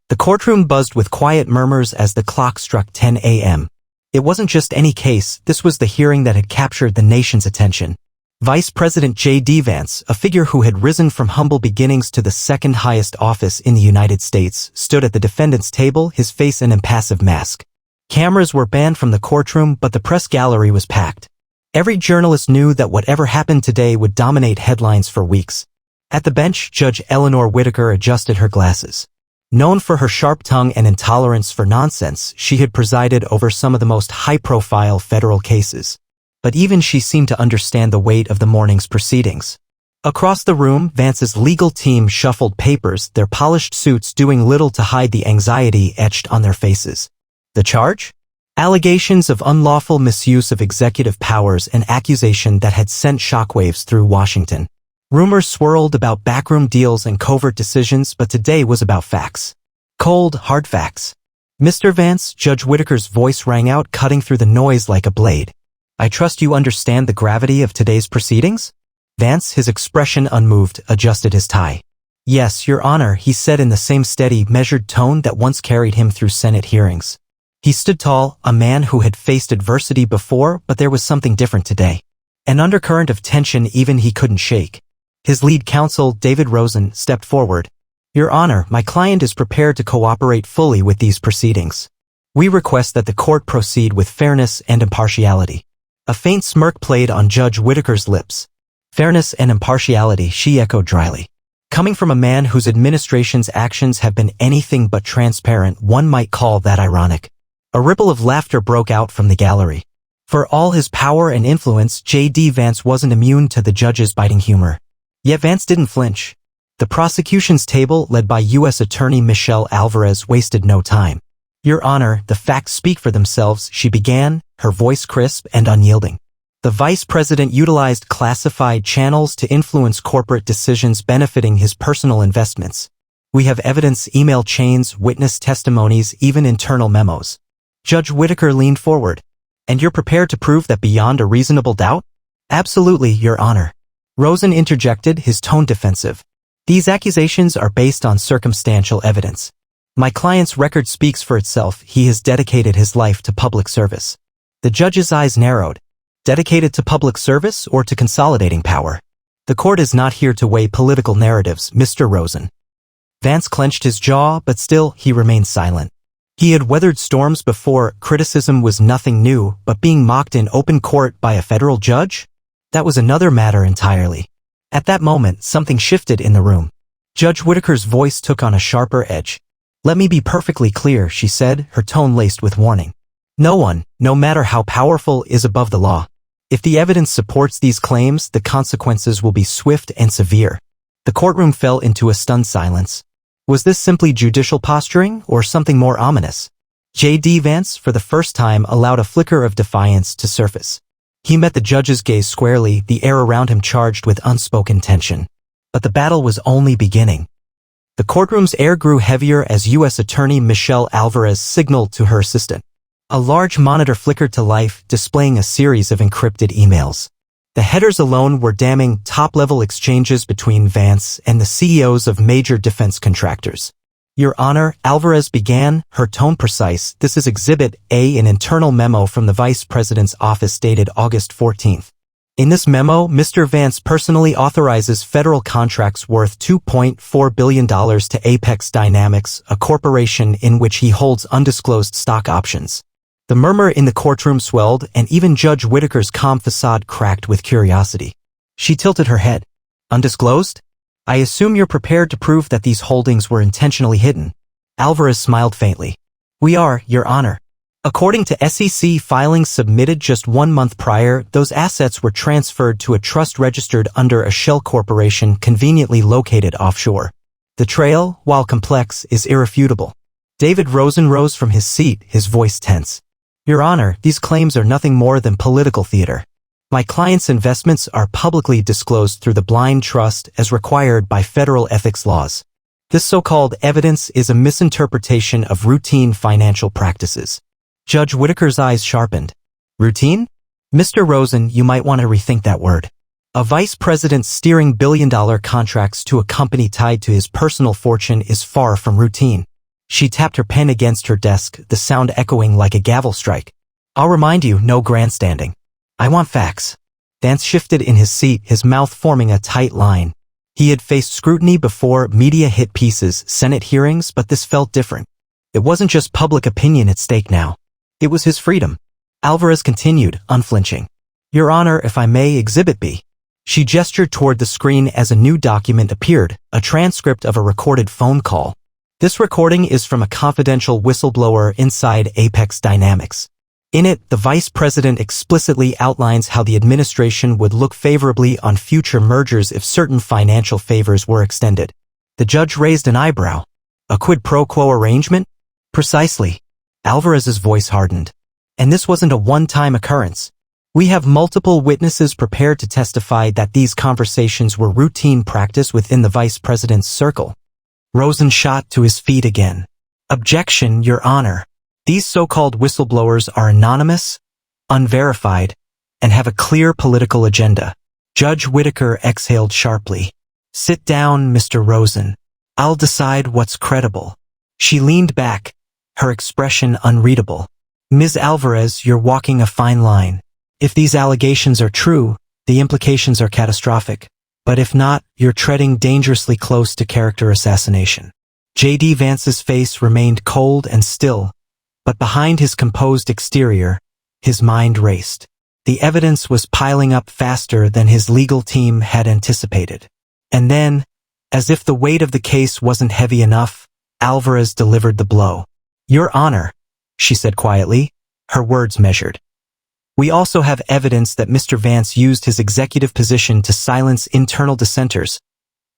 The courtroom buzzed with quiet murmurs as the clock struck 10 a.m. It wasn't just any case, this was the hearing that had captured the nation's attention. Vice President JD Vance, a figure who had risen from humble beginnings to the second highest office in the United States, stood at the defendant's table, his face an impassive mask. Cameras were banned from the courtroom, but the press gallery was packed. Every journalist knew that whatever happened today would dominate headlines for weeks. At the bench, Judge Whitaker adjusted her glasses. Known for her sharp tongue and intolerance for nonsense, she had presided over some of the most high-profile federal cases. But even she seemed to understand the weight of the morning's proceedings. Across the room, Vance's legal team shuffled papers, their polished suits doing little to hide the anxiety etched on their faces. The charge? Allegations of unlawful misuse of executive powers, an accusation that had sent shockwaves through Washington. Rumors swirled about backroom deals and covert decisions, but today was about facts. Cold, hard facts. Mr. Vance, Judge Whitaker's voice rang out, cutting through the noise like a blade. I trust you understand the gravity of today's proceedings? Vance, his expression unmoved, adjusted his tie. Yes, Your Honor, he said in the same steady, measured tone that once carried him through Senate hearings. He stood tall, a man who had faced adversity before, but there was something different today. An undercurrent of tension even he couldn't shake. His lead counsel, David Rosen, stepped forward. Your Honor, my client is prepared to cooperate fully with these proceedings. We request that the court proceed with fairness and impartiality. A faint smirk played on Judge Whitaker's lips. Fairness and impartiality, she echoed dryly. Coming from a man whose administration's actions have been anything but transparent, one might call that ironic. A ripple of laughter broke out from the gallery. For all his power and influence, J.D. Vance wasn't immune to the judge's biting humor. Yet Vance didn't flinch. The prosecution's table, led by U.S. Attorney Michelle Alvarez, wasted no time. Your Honor, the facts speak for themselves, she began, her voice crisp and unyielding. The vice president utilized classified channels to influence corporate decisions benefiting his personal investments. We have evidence, email chains, witness testimonies, even internal memos. Judge Whitaker leaned forward. And you're prepared to prove that beyond a reasonable doubt? Absolutely, Your Honor. Rosen interjected, his tone defensive. These accusations are based on circumstantial evidence. My client's record speaks for itself. He has dedicated his life to public service. The judge's eyes narrowed. Dedicated to public service or to consolidating power? The court is not here to weigh political narratives, Mr. Rosen. Vance clenched his jaw, but still, he remained silent. He had weathered storms before. Criticism was nothing new, but being mocked in open court by a federal judge? That was another matter entirely. At that moment, something shifted in the room. Judge Whitaker's voice took on a sharper edge. Let me be perfectly clear, she said, her tone laced with warning. No one, no matter how powerful, is above the law. If the evidence supports these claims, the consequences will be swift and severe. The courtroom fell into a stunned silence. Was this simply judicial posturing, or something more ominous? J.D. Vance, for the first time, allowed a flicker of defiance to surface. He met the judge's gaze squarely, the air around him charged with unspoken tension. But the battle was only beginning. The courtroom's air grew heavier as U.S. Attorney Michelle Alvarez signaled to her assistant. A large monitor flickered to life, displaying a series of encrypted emails. The headers alone were damning, top-level exchanges between Vance and the CEOs of major defense contractors. Your Honor, Alvarez began, her tone precise. This is Exhibit A, an internal memo from the Vice President's office dated August 14th. In this memo, Mr. Vance personally authorizes federal contracts worth $2.4 billion to Apex Dynamics, a corporation in which he holds undisclosed stock options. The murmur in the courtroom swelled, and even Judge Whitaker's calm facade cracked with curiosity. She tilted her head. Undisclosed? I assume you're prepared to prove that these holdings were intentionally hidden. Alvarez smiled faintly. We are, Your Honor. According to SEC filings submitted just 1 month prior, those assets were transferred to a trust registered under a shell corporation conveniently located offshore. The trail, while complex, is irrefutable. David Rosen rose from his seat, his voice tense. Your Honor, these claims are nothing more than political theater. My client's investments are publicly disclosed through the blind trust as required by federal ethics laws. This so-called evidence is a misinterpretation of routine financial practices. Judge Whitaker's eyes sharpened. Routine? Mr. Rosen, you might want to rethink that word. A vice president steering billion-dollar contracts to a company tied to his personal fortune is far from routine. She tapped her pen against her desk, the sound echoing like a gavel strike. "I'll remind you, no grandstanding. I want facts." Vance shifted in his seat, his mouth forming a tight line. He had faced scrutiny before, media hit pieces, Senate hearings, but this felt different. It wasn't just public opinion at stake now. It was his freedom. Alvarez continued, unflinching. "Your Honor, if I may, Exhibit B." She gestured toward the screen as a new document appeared, a transcript of a recorded phone call. This recording is from a confidential whistleblower inside Apex Dynamics. In it, the vice president explicitly outlines how the administration would look favorably on future mergers if certain financial favors were extended. The judge raised an eyebrow. A quid pro quo arrangement? Precisely. Alvarez's voice hardened. And this wasn't a one-time occurrence. We have multiple witnesses prepared to testify that these conversations were routine practice within the vice president's circle. Rosen shot to his feet again. "Objection, Your Honor. These so-called whistleblowers are anonymous, unverified, and have a clear political agenda." Judge Whitaker exhaled sharply. "Sit down, Mr. Rosen. I'll decide what's credible." She leaned back, her expression unreadable. "Ms. Alvarez, you're walking a fine line. If these allegations are true, the implications are catastrophic. But if not, you're treading dangerously close to character assassination." JD Vance's face remained cold and still, but behind his composed exterior, his mind raced. The evidence was piling up faster than his legal team had anticipated. And then, as if the weight of the case wasn't heavy enough, Alvarez delivered the blow. "Your Honor," she said quietly, her words measured. "We also have evidence that Mr. Vance used his executive position to silence internal dissenters,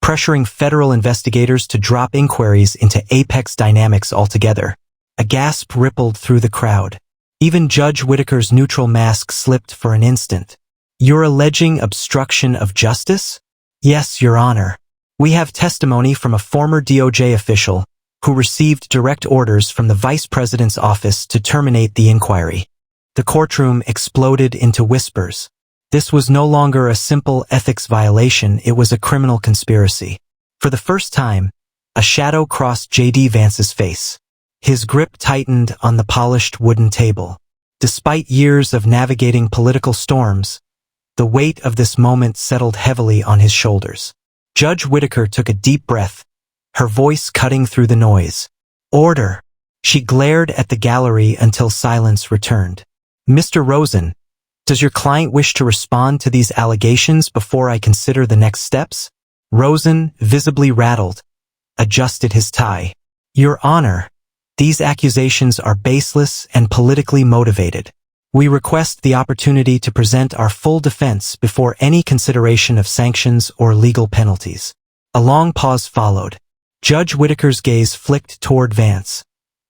pressuring federal investigators to drop inquiries into Apex Dynamics altogether." A gasp rippled through the crowd. Even Judge Whitaker's neutral mask slipped for an instant. "You're alleging obstruction of justice?" "Yes, Your Honor. We have testimony from a former DOJ official who received direct orders from the Vice President's office to terminate the inquiry." The courtroom exploded into whispers. This was no longer a simple ethics violation, it was a criminal conspiracy. For the first time, a shadow crossed JD Vance's face. His grip tightened on the polished wooden table. Despite years of navigating political storms, the weight of this moment settled heavily on his shoulders. Judge Whitaker took a deep breath, her voice cutting through the noise. "Order." She glared at the gallery until silence returned. "Mr. Rosen, does your client wish to respond to these allegations before I consider the next steps?" Rosen, visibly rattled, adjusted his tie. "Your Honor, these accusations are baseless and politically motivated. We request the opportunity to present our full defense before any consideration of sanctions or legal penalties." A long pause followed. Judge Whitaker's gaze flicked toward Vance,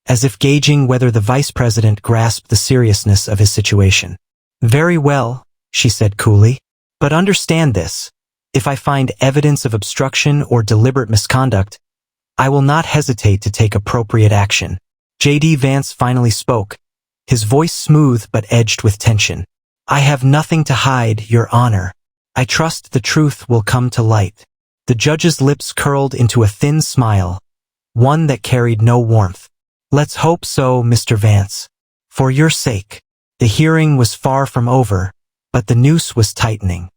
as if gauging whether the vice president grasped the seriousness of his situation. "Very well," she said coolly. "But understand this. If I find evidence of obstruction or deliberate misconduct, I will not hesitate to take appropriate action." JD Vance finally spoke, his voice smooth but edged with tension. "I have nothing to hide, Your Honor. I trust the truth will come to light." The judge's lips curled into a thin smile, one that carried no warmth. "Let's hope so, Mr. Vance. For your sake." The hearing was far from over, but the noose was tightening.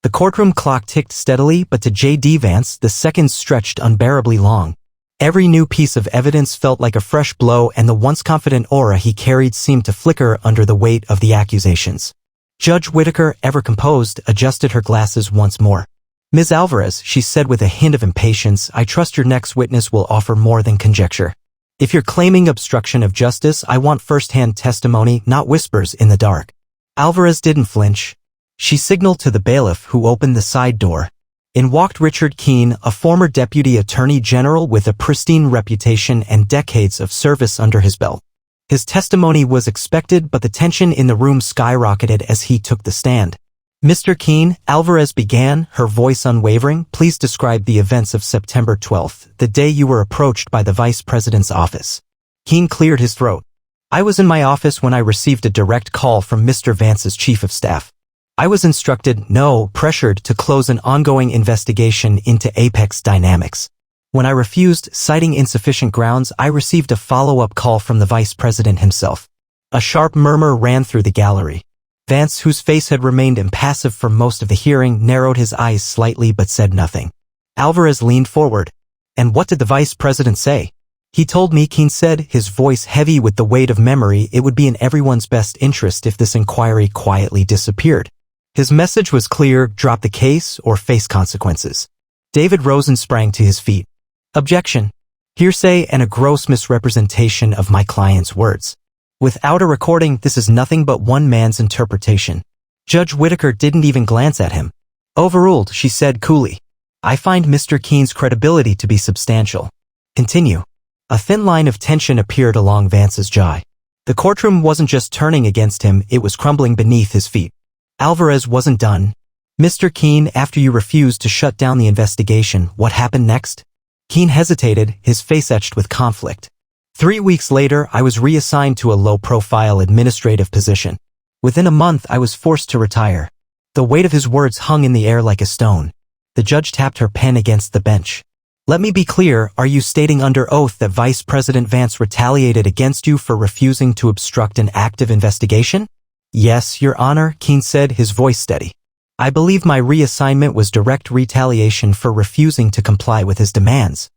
The courtroom clock ticked steadily, but to JD Vance, the seconds stretched unbearably long. Every new piece of evidence felt like a fresh blow, and the once confident aura he carried seemed to flicker under the weight of the accusations. Judge Whitaker, ever composed, adjusted her glasses once more. "Ms. Alvarez," she said with a hint of impatience, "I trust your next witness will offer more than conjecture. If you're claiming obstruction of justice, I want first-hand testimony, not whispers in the dark." Alvarez didn't flinch. She signaled to the bailiff, who opened the side door. In walked Richard Keene, a former deputy attorney general with a pristine reputation and decades of service under his belt. His testimony was expected, but the tension in the room skyrocketed as he took the stand. "Mr. Keene," Alvarez began, her voice unwavering, "please describe the events of September 12th, the day you were approached by the vice president's office." Keene cleared his throat. "I was in my office when I received a direct call from Mr. Vance's chief of staff. I was instructed, no, pressured to close an ongoing investigation into Apex Dynamics. When I refused, citing insufficient grounds, I received a follow-up call from the vice president himself. A sharp murmur ran through the gallery. Vance, whose face had remained impassive for most of the hearing, narrowed his eyes slightly but said nothing. Alvarez leaned forward. "And what did the vice president say?" "He told me," Keene said, his voice heavy with the weight of memory, "it would be in everyone's best interest if this inquiry quietly disappeared. His message was clear: drop the case or face consequences." David Rosen sprang to his feet. "Objection. Hearsay and a gross misrepresentation of my client's words. Without a recording, this is nothing but one man's interpretation." Judge Whitaker didn't even glance at him. "Overruled," she said coolly. "I find Mr. Keene's credibility to be substantial. Continue." A thin line of tension appeared along Vance's jaw. The courtroom wasn't just turning against him, it was crumbling beneath his feet. Alvarez wasn't done. "Mr. Keene, after you refused to shut down the investigation, what happened next?" Keene hesitated, his face etched with conflict. 3 weeks later, I was reassigned to a low-profile administrative position. Within a month, I was forced to retire. The weight of his words hung in the air like a stone. The judge tapped her pen against the bench. "Let me be clear, are you stating under oath that Vice President Vance retaliated against you for refusing to obstruct an active investigation?" "Yes, Your Honor," Keene said, his voice steady. "I believe my reassignment was direct retaliation for refusing to comply with his demands."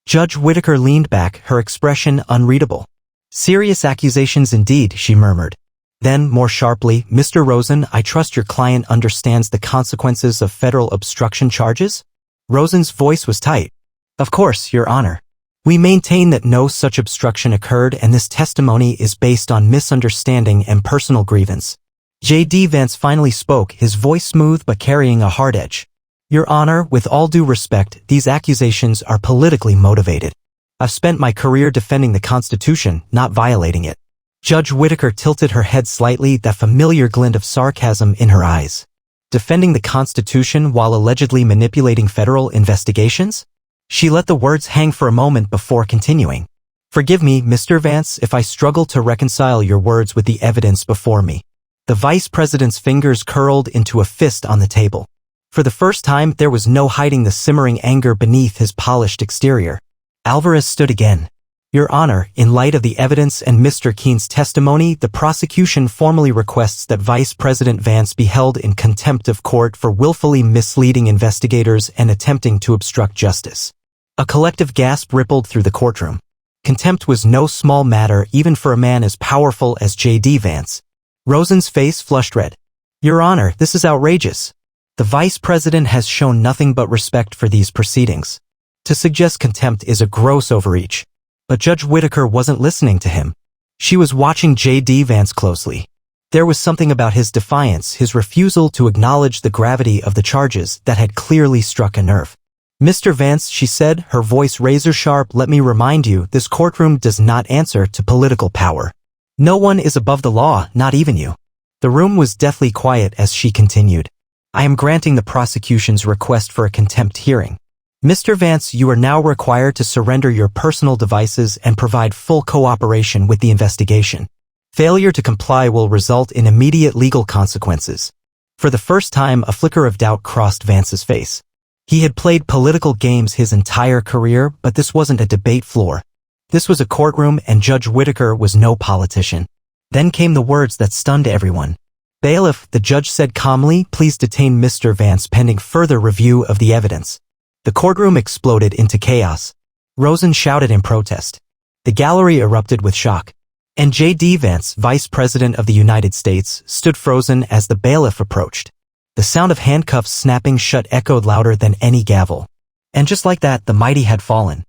Judge Whitaker leaned back, her expression unreadable. "Serious accusations indeed," she murmured. Then, more sharply, "Mr. Rosen, I trust your client understands the consequences of federal obstruction charges?" Rosen's voice was tight. "Of course, Your Honor. We maintain that no such obstruction occurred, and this testimony is based on misunderstanding and personal grievance." JD Vance finally spoke, his voice smooth but carrying a hard edge. "Your Honor, with all due respect, these accusations are politically motivated. I've spent my career defending the Constitution, not violating it." Judge Whitaker tilted her head slightly, that familiar glint of sarcasm in her eyes. "Defending the Constitution while allegedly manipulating federal investigations?" She let the words hang for a moment before continuing. "Forgive me, Mr. Vance, if I struggle to reconcile your words with the evidence before me." The vice president's fingers curled into a fist on the table. For the first time, there was no hiding the simmering anger beneath his polished exterior. Alvarez stood again. "Your Honor, in light of the evidence and Mr. Keene's testimony, the prosecution formally requests that Vice President Vance be held in contempt of court for willfully misleading investigators and attempting to obstruct justice." A collective gasp rippled through the courtroom. Contempt was no small matter even for a man as powerful as JD Vance. Rosen's face flushed red. "Your Honor, this is outrageous. The Vice President has shown nothing but respect for these proceedings. To suggest contempt is a gross overreach." But Judge Whitaker wasn't listening to him. She was watching JD Vance closely. There was something about his defiance, his refusal to acknowledge the gravity of the charges, that had clearly struck a nerve. "Mr. Vance," she said, her voice razor-sharp, "let me remind you, this courtroom does not answer to political power. No one is above the law, not even you." The room was deathly quiet as she continued. "I am granting the prosecution's request for a contempt hearing. Mr. Vance, you are now required to surrender your personal devices and provide full cooperation with the investigation. Failure to comply will result in immediate legal consequences." For the first time, a flicker of doubt crossed Vance's face. He had played political games his entire career, but this wasn't a debate floor. This was a courtroom, and Judge Whitaker was no politician. Then came the words that stunned everyone. "Bailiff," the judge said calmly, "please detain Mr. Vance pending further review of the evidence." The courtroom exploded into chaos. Rosen shouted in protest. The gallery erupted with shock. And JD Vance, Vice President of the United States, stood frozen as the bailiff approached. The sound of handcuffs snapping shut echoed louder than any gavel. And just like that, the mighty had fallen.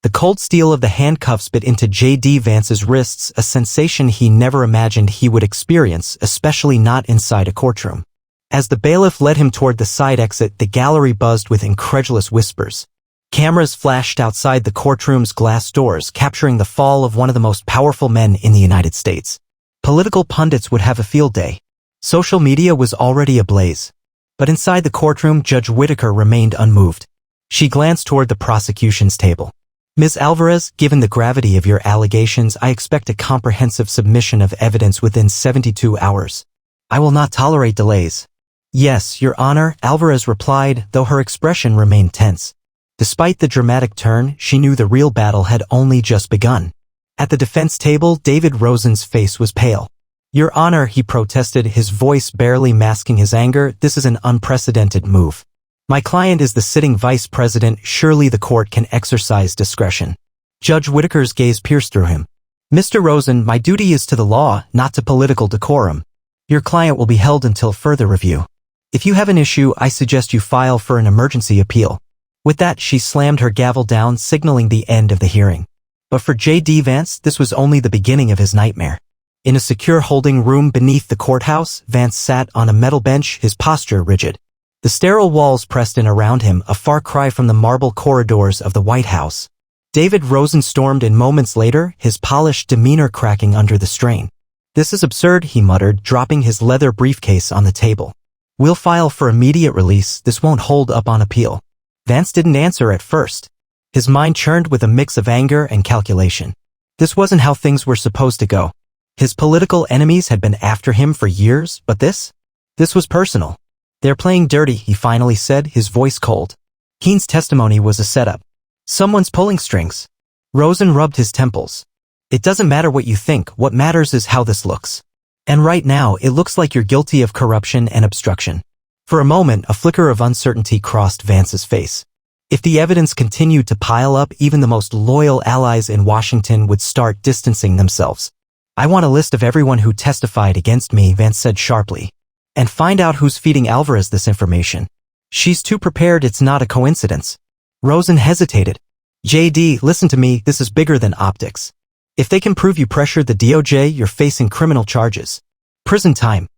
The cold steel of the handcuffs bit into JD Vance's wrists, a sensation he never imagined he would experience, especially not inside a courtroom. As the bailiff led him toward the side exit, the gallery buzzed with incredulous whispers. Cameras flashed outside the courtroom's glass doors, capturing the fall of one of the most powerful men in the United States. Political pundits would have a field day. Social media was already ablaze. But inside the courtroom, Judge Whitaker remained unmoved. She glanced toward the prosecution's table. "Ms. Alvarez, given the gravity of your allegations, I expect a comprehensive submission of evidence within 72 hours. I will not tolerate delays." "Yes, Your Honor," Alvarez replied, though her expression remained tense. Despite the dramatic turn, she knew the real battle had only just begun. At the defense table, David Rosen's face was pale. "Your Honor," he protested, his voice barely masking his anger, "this is an unprecedented move. My client is the sitting vice president, surely the court can exercise discretion." Judge Whitaker's gaze pierced through him. "Mr. Rosen, my duty is to the law, not to political decorum. Your client will be held until further review. If you have an issue, I suggest you file for an emergency appeal." With that, she slammed her gavel down, signaling the end of the hearing. But for JD Vance, this was only the beginning of his nightmare. In a secure holding room beneath the courthouse, Vance sat on a metal bench, his posture rigid. The sterile walls pressed in around him, a far cry from the marble corridors of the White House. David Rosen stormed in moments later, his polished demeanor cracking under the strain. "This is absurd," he muttered, dropping his leather briefcase on the table. "We'll file for immediate release, this won't hold up on appeal." Vance didn't answer at first. His mind churned with a mix of anger and calculation. This wasn't how things were supposed to go. His political enemies had been after him for years, but this was personal. "They're playing dirty," he finally said, his voice cold. Keene's testimony was a setup. Someone's pulling strings. Rosen rubbed his temples. "It doesn't matter what you think, what matters is how this looks. And right now, it looks like you're guilty of corruption and obstruction." For a moment, a flicker of uncertainty crossed Vance's face. If the evidence continued to pile up, even the most loyal allies in Washington would start distancing themselves. "I want a list of everyone who testified against me," Vance said sharply. "And find out who's feeding Alvarez this information. She's too prepared, it's not a coincidence." Rosen hesitated. "JD, listen to me, this is bigger than optics. If they can prove you pressured the DOJ, you're facing criminal charges. Prison time."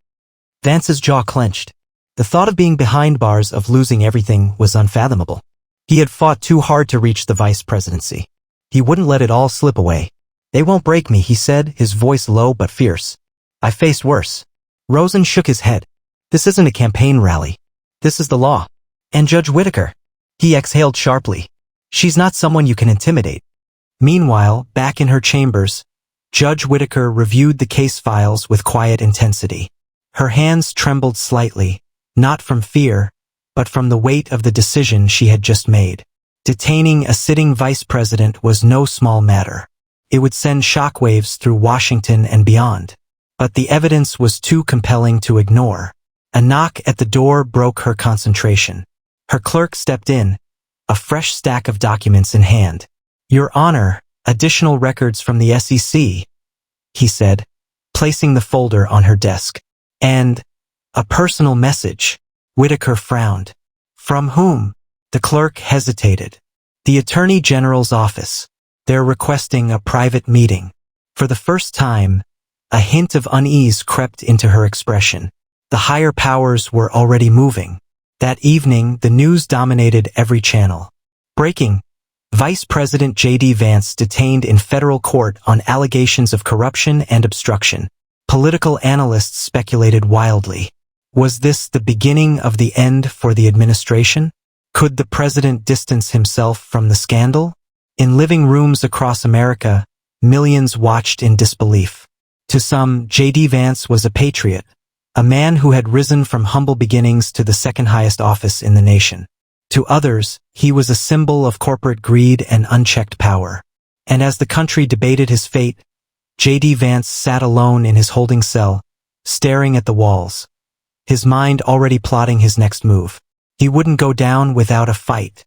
Vance's jaw clenched. The thought of being behind bars, of losing everything, was unfathomable. He had fought too hard to reach the vice presidency. He wouldn't let it all slip away. "They won't break me," he said, his voice low but fierce. "I faced worse." Rosen shook his head. "This isn't a campaign rally. This is the law. And Judge Whitaker." He exhaled sharply. "She's not someone you can intimidate." Meanwhile, back in her chambers, Judge Whitaker reviewed the case files with quiet intensity. Her hands trembled slightly, not from fear, but from the weight of the decision she had just made. Detaining a sitting vice president was no small matter. It would send shockwaves through Washington and beyond. But the evidence was too compelling to ignore. A knock at the door broke her concentration. Her clerk stepped in, a fresh stack of documents in hand. "Your Honor, additional records from the SEC," he said, placing the folder on her desk. "And a personal message." Whitaker frowned. "From whom?" The clerk hesitated. "The Attorney General's office. They're requesting a private meeting." For the first time, a hint of unease crept into her expression. The higher powers were already moving. That evening, the news dominated every channel. Breaking: Vice President JD Vance detained in federal court on allegations of corruption and obstruction. Political analysts speculated wildly. Was this the beginning of the end for the administration? Could the president distance himself from the scandal? In living rooms across America, millions watched in disbelief. To some, JD Vance was a patriot, a man who had risen from humble beginnings to the second highest office in the nation. To others, he was a symbol of corporate greed and unchecked power. And as the country debated his fate, JD Vance sat alone in his holding cell, staring at the walls, his mind already plotting his next move. He wouldn't go down without a fight.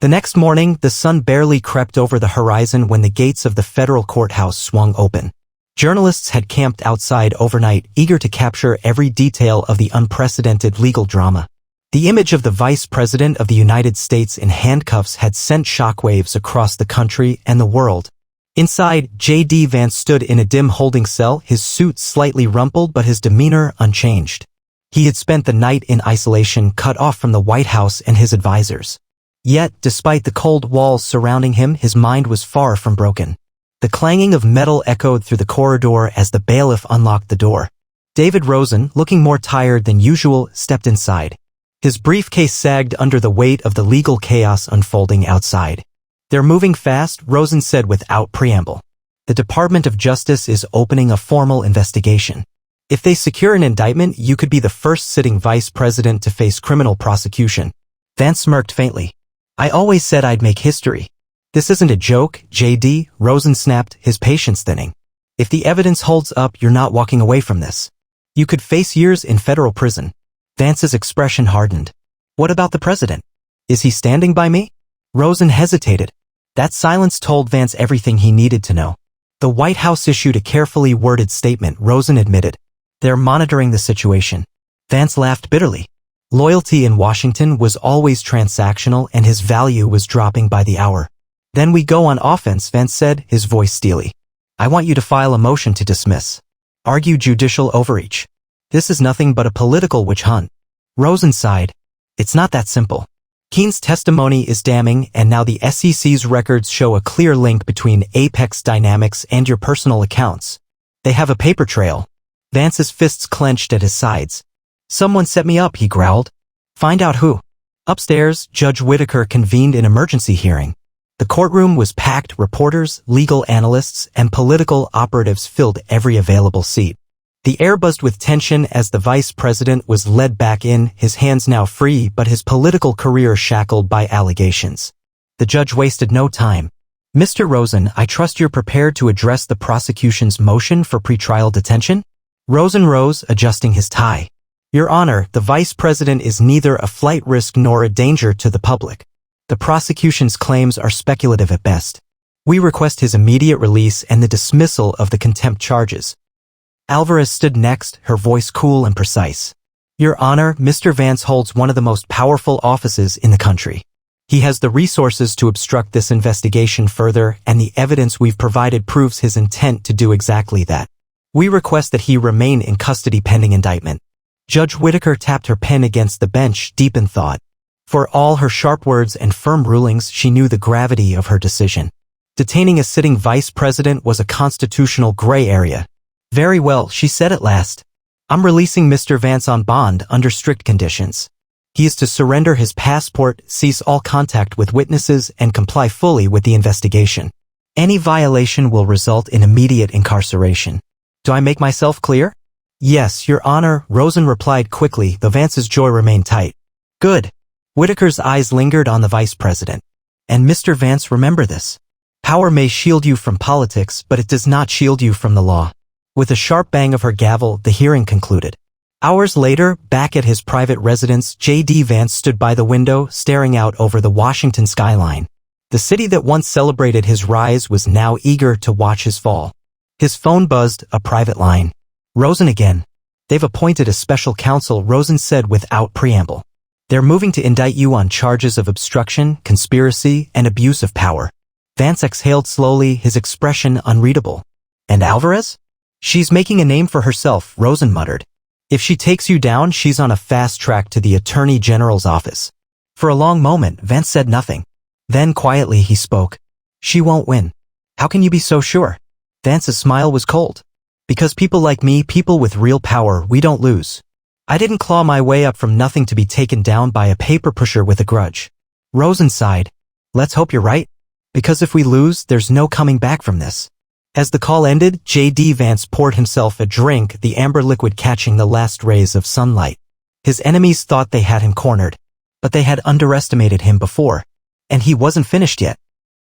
The next morning, the sun barely crept over the horizon when the gates of the federal courthouse swung open. Journalists had camped outside overnight, eager to capture every detail of the unprecedented legal drama. The image of the Vice President of the United States in handcuffs had sent shockwaves across the country and the world. Inside, JD Vance stood in a dim holding cell, his suit slightly rumpled but his demeanor unchanged. He had spent the night in isolation, cut off from the White House and his advisors. Yet, despite the cold walls surrounding him, his mind was far from broken. The clanging of metal echoed through the corridor as the bailiff unlocked the door. David Rosen, looking more tired than usual, stepped inside. His briefcase sagged under the weight of the legal chaos unfolding outside. "They're moving fast," Rosen said without preamble. "The Department of Justice is opening a formal investigation. If they secure an indictment, you could be the first sitting vice president to face criminal prosecution." Vance smirked faintly. I always said I'd make history. This isn't a joke, JD, Rosen snapped, his patience thinning. If the evidence holds up, you're not walking away from this. You could face years in federal prison. Vance's expression hardened. What about the president? Is he standing by me? Rosen hesitated. That silence told Vance everything he needed to know. The White House issued a carefully worded statement, Rosen admitted. They're monitoring the situation. Vance laughed bitterly. Loyalty in Washington was always transactional and his value was dropping by the hour. Then we go on offense, Vance said, his voice steely. I want you to file a motion to dismiss. Argue judicial overreach. This is nothing but a political witch hunt. Rosen sighed. It's not that simple. Keene's testimony is damning, and now the SEC's records show a clear link between Apex Dynamics and your personal accounts. They have a paper trail. Vance's fists clenched at his sides. Someone set me up, he growled. Find out who. Upstairs, Judge Whitaker convened an emergency hearing. The courtroom was packed. Reporters, legal analysts, and political operatives filled every available seat. The air buzzed with tension as the vice president was led back in, his hands now free but his political career shackled by allegations. The judge wasted no time. Mr. Rosen, I trust you're prepared to address the prosecution's motion for pretrial detention? Rosen rose, adjusting his tie. Your Honor, the vice president is neither a flight risk nor a danger to the public. The prosecution's claims are speculative at best. We request his immediate release and the dismissal of the contempt charges. Alvarez stood next, her voice cool and precise. Your Honor, Mr. Vance holds one of the most powerful offices in the country. He has the resources to obstruct this investigation further, and the evidence we've provided proves his intent to do exactly that. We request that he remain in custody pending indictment. Judge Whitaker tapped her pen against the bench, deep in thought. For all her sharp words and firm rulings, she knew the gravity of her decision. Detaining a sitting vice president was a constitutional gray area. Very well, she said at last. I'm releasing Mr. Vance on bond under strict conditions. He is to surrender his passport, cease all contact with witnesses, and comply fully with the investigation. Any violation will result in immediate incarceration. Do I make myself clear? Yes, Your Honor, Rosen replied quickly, though Vance's jaw remained tight. Good. Whitaker's eyes lingered on the vice president. And Mr. Vance, remember this. Power may shield you from politics, but it does not shield you from the law. With a sharp bang of her gavel, the hearing concluded. Hours later, back at his private residence, JD Vance stood by the window, staring out over the Washington skyline. The city that once celebrated his rise was now eager to watch his fall. His phone buzzed, a private line. Rosen again. They've appointed a special counsel, Rosen said without preamble. They're moving to indict you on charges of obstruction, conspiracy, and abuse of power. Vance exhaled slowly, his expression unreadable. And Alvarez? She's making a name for herself, Rosen muttered. If she takes you down, she's on a fast track to the Attorney General's office. For a long moment, Vance said nothing. Then quietly he spoke. She won't win. How can you be so sure? Vance's smile was cold. Because people like me, people with real power, we don't lose. I didn't claw my way up from nothing to be taken down by a paper pusher with a grudge. Rosen sighed. Let's hope you're right. Because if we lose, there's no coming back from this. As the call ended, JD Vance poured himself a drink, the amber liquid catching the last rays of sunlight. His enemies thought they had him cornered. But they had underestimated him before. And he wasn't finished yet.